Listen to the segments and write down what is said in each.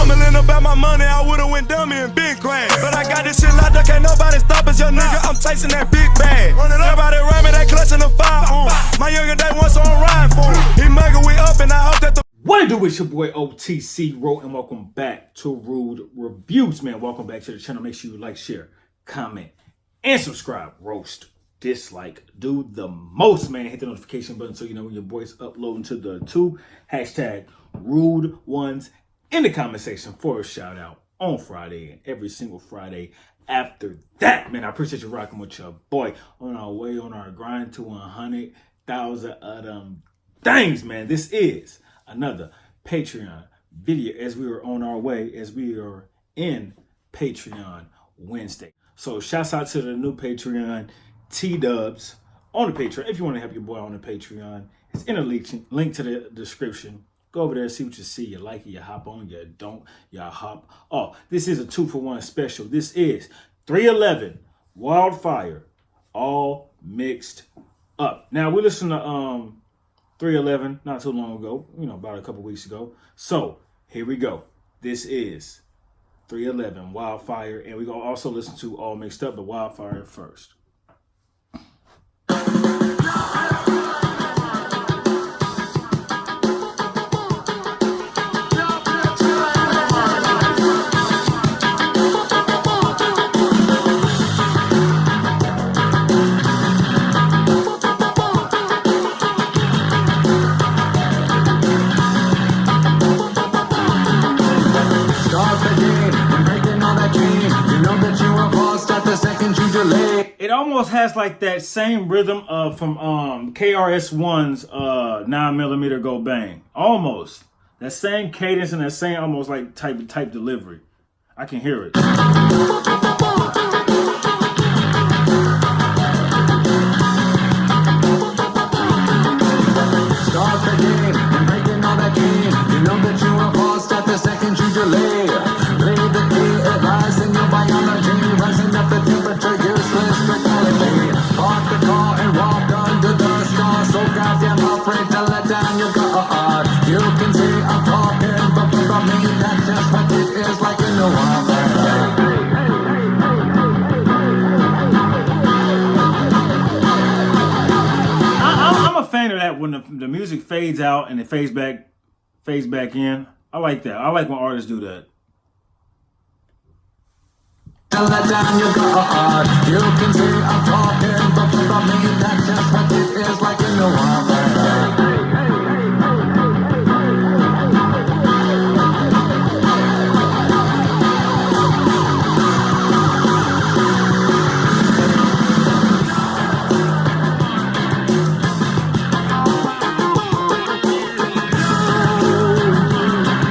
Stumbling about my money, I would've went dummy and been grand. But I got this shit locked up, can't nobody stop us, young nigga. I'm chasing that big bag. Everybody around me, they clutching the fire. My younger day once, so I'm riding for him. He mugging, we up, and I hope that the. What it do with your boy OTC Ro, and welcome back to Rude Reviews, man. Welcome back to the channel. Make sure you like, share, comment, and subscribe. Roast, dislike, do the most, man. Hit the notification button so you know when your boy's uploading to the tube. Hashtag Rude Ones in the comment section for a shout out on Friday and every single Friday after that, man. I appreciate you rocking with your boy on our way on our grind to 100,000 of them things, man. This is another Patreon video as we are on our way, as we are in Patreon Wednesday. So shouts out to the new Patreon T-Dubs on the Patreon. If you want to help your boy on the Patreon, it's in a link to the description. Go over there, see what you see. You like it, you hop on, you don't, you hop off. This is a 2-for-1 special. This is 311 Wildfire, all mixed up. Now, we listened to 311 not too long ago, about a couple weeks ago. So, here we go. This is 311 Wildfire, and we're going to also listen to All Mixed Up, but Wildfire first. It almost has like that same rhythm from KRS-One's 9mm Go Bang. Almost. That same cadence and that same almost like type delivery. I can hear it. Start the game and breaking all that game. You know that you are lost at the second you delay. Play the key, advice in your biology. Rising up the temperature, useless fatality. Park the car and walk under the star. So goddamn afraid to let down your guard. You can see I'm talking, but for me that's just what it is like in the wild. I'm a fan of that when the music fades out and it fades back in. I like that. I like when artists do that. Let down your guard. You can see I'm talking, but for me that's just what it is like in the wild.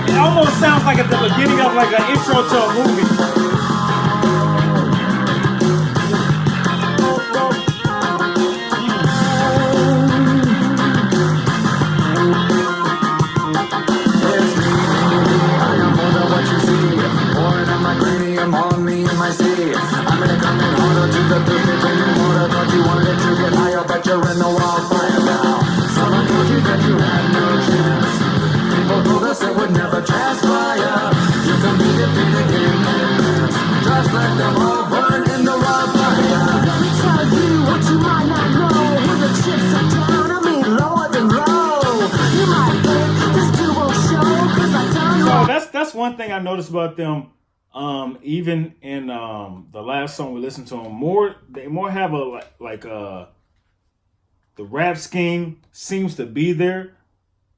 It almost sounds like at the beginning of like an intro to a movie. That's one thing I noticed about them. Even in the last song we listened to them, they more have a the rap scheme seems to be there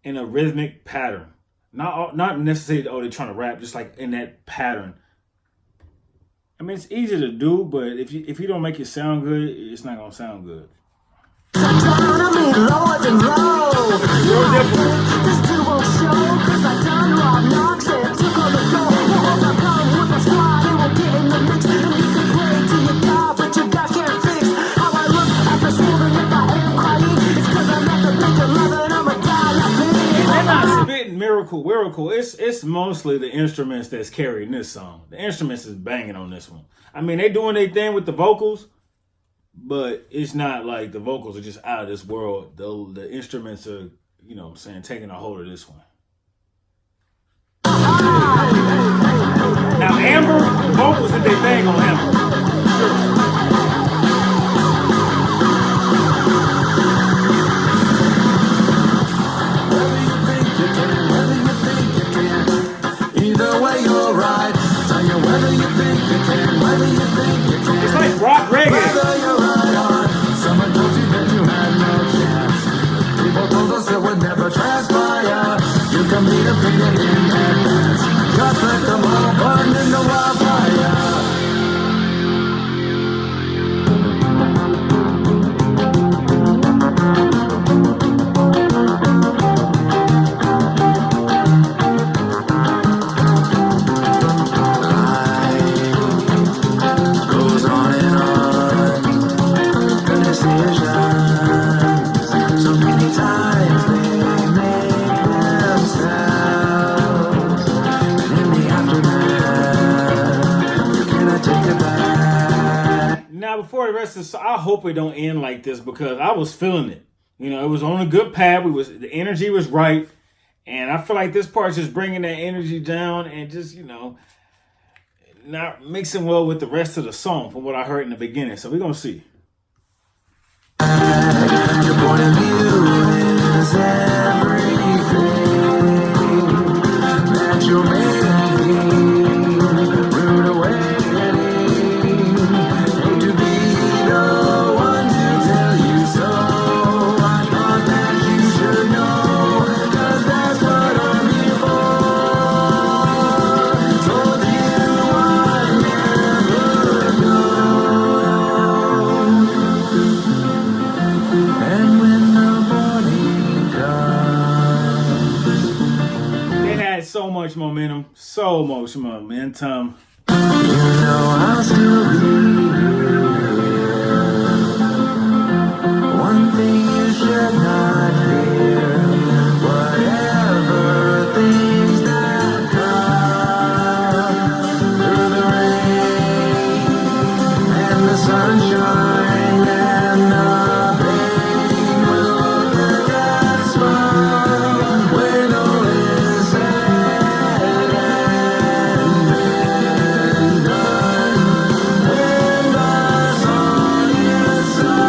in a rhythmic pattern. Not necessarily they're trying to rap, just like in that pattern. I mean, it's easy to do, but if you don't make it sound good, it's not gonna sound good. Miracle. It's mostly the instruments that's carrying this song. The instruments is banging on this one. I mean, they doing their thing with the vocals, but it's not like the vocals are just out of this world. The instruments are, taking a hold of this one. vocals that they bang on him. Either way, you're right. Tell you whether you think you can, whether you think you can. It's like rock reggae. Whether you're right on. Someone told you that you had no chance. People told us it would never transpire. You can be defeated in advance. Just let them all burn in the wildfire. Now, before the rest of the song, I hope it don't end like this because I was feeling it. You know, it was on a good pad. The energy was right. And I feel like this part's just bringing that energy down and just, you know, not mixing well with the rest of the song from what I heard in the beginning. So we're going to see. Your point of view is everything that you're making. Rude awakening. Hate to be the one to tell you so. I thought that you should know, 'cause that's what I'm here for. Told you I'd never go. And when the morning comes, It had so much momentum, so much momentum. you know I'll still be here. One thing you should not fear. Whatever things that come through the rain and the sunshine and the pain will look and smile when all is said and done. When the song is sung.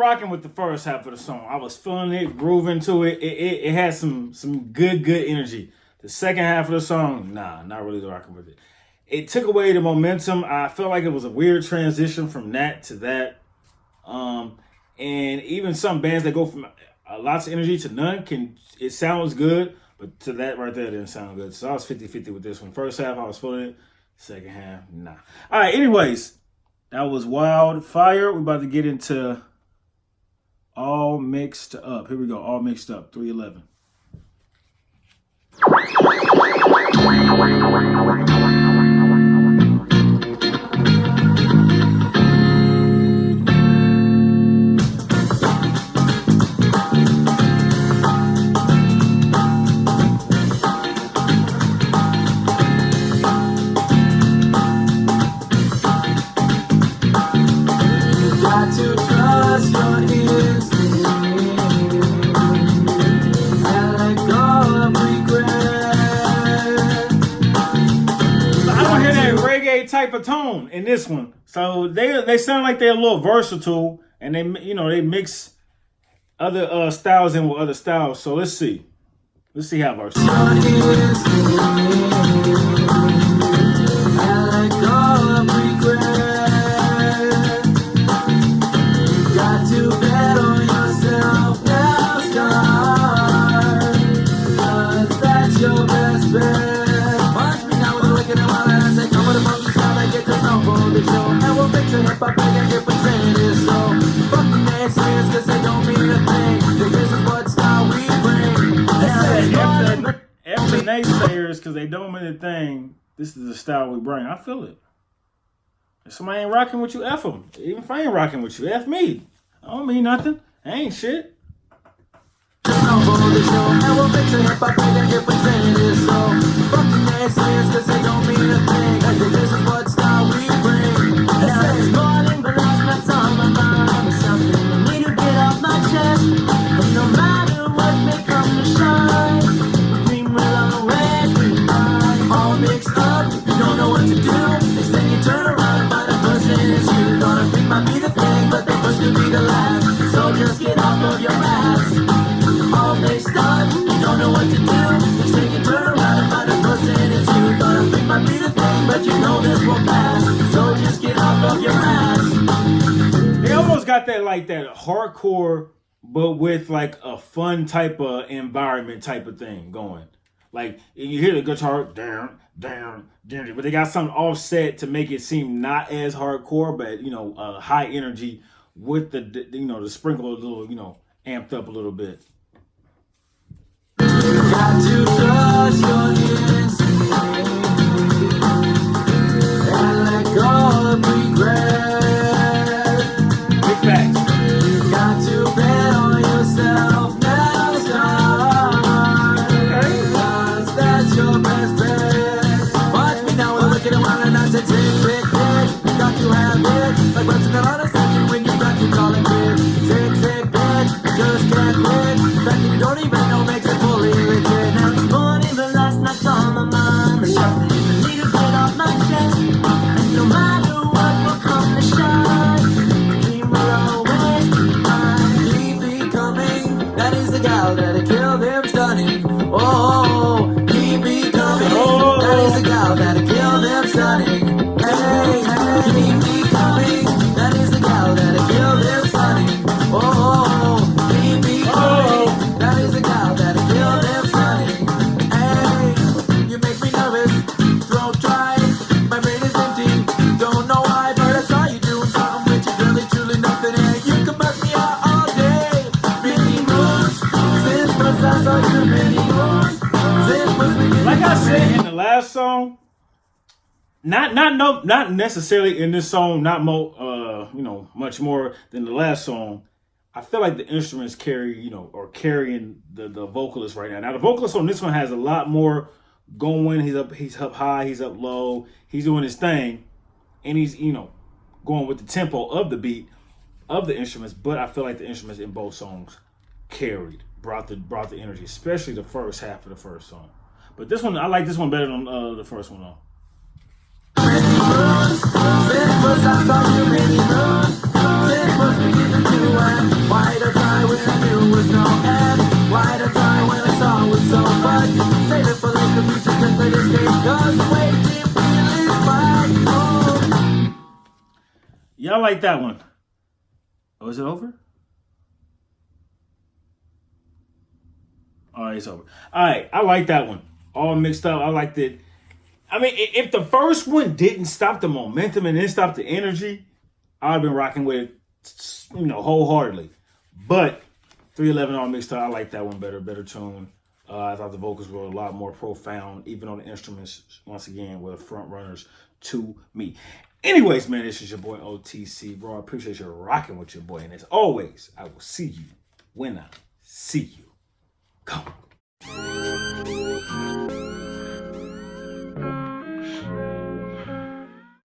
Rocking with the first half of the song. I was feeling it, grooving to it. It had some good energy. The second half of the song, nah, not really rocking with it. It took away the momentum. I felt like it was a weird transition from that to that. And even some bands that go from lots of energy to none it sounds good, but to that right there it didn't sound good. So I was 50-50 with this one. First half I was feeling it. Second half, nah. All right, anyways, that was Wildfire. We're about to get into All Mixed Up. Here we go. All Mixed Up, 311. Got to trust your instinct and let go of regret. a tone in this one. So they sound like they're a little versatile, and they mix other styles in with other styles. So let's see how versatile. After naysayers, because they don't mean a thing, this is the style we bring. I feel it. If somebody ain't rocking with you, F them. Even if I ain't rocking with you, F me. I don't mean nothing. I ain't shit. They almost got that hardcore, but with like a fun type of environment type of thing going. Like you hear the guitar down, but they got something offset to make it seem not as hardcore, but high energy with the sprinkle a little, amped up a little bit. Got to trust your instinct and let go of regret. Big facts. You got to bet on yourself now, son. Okay. 'Cause that's your best bet. Watch me now, we're looking around and I said, take, got to have it. Like watching the line of second when you got to call it good. Take, just can't quit. Fact that you don't even know makes it fully legit. Now this morning, the last night's on my mind. There's something you need to get off my chest. And no matter what will come to shine, the dream will always be mine. Keep becoming, that is the gal that'll kill them stunning. Oh, keep becoming, that is the gal that'll kill them stunning. Hey, keep becoming, that is the gal that'll kill them stunning. Oh, keep becoming, that is the gal that'll kill them stunning. Hey, you make me nervous, throat dry, my brain is empty, don't know why, but I saw you doing something which is really truly nothing, and you can bust me out all day. Many moons, since first I saw you, many moons, since first we did. Like I said in the last song, not necessarily in this song, not much more than the last song. I feel like the instruments carrying the vocalist right now. Now the vocalist on this one has a lot more going. He's up high, he's up low, he's doing his thing, and he's going with the tempo of the beat of the instruments. But I feel like the instruments in both songs brought the energy, especially the first half of the first song. But this one, I like this one better than the first one though. Why to try when I knew was no end? Why to try when I saw it was so much? Save it for later, future, just let it escape. 'Cause waiting really is my home. Y'all like that one? Oh, is it over? All right, it's over. All right, I like that one. All mixed up. I liked it. I mean, if the first one didn't stop the momentum and didn't stop the energy, I'd been rocking with it, wholeheartedly. But 311 all mixed up, I like that one better tune. I thought the vocals were a lot more profound, even on the instruments. Once again, were the front runners to me. Anyways, man, this is your boy OTC, bro. I appreciate you rocking with your boy, and as always, I will see you when I see you. Come.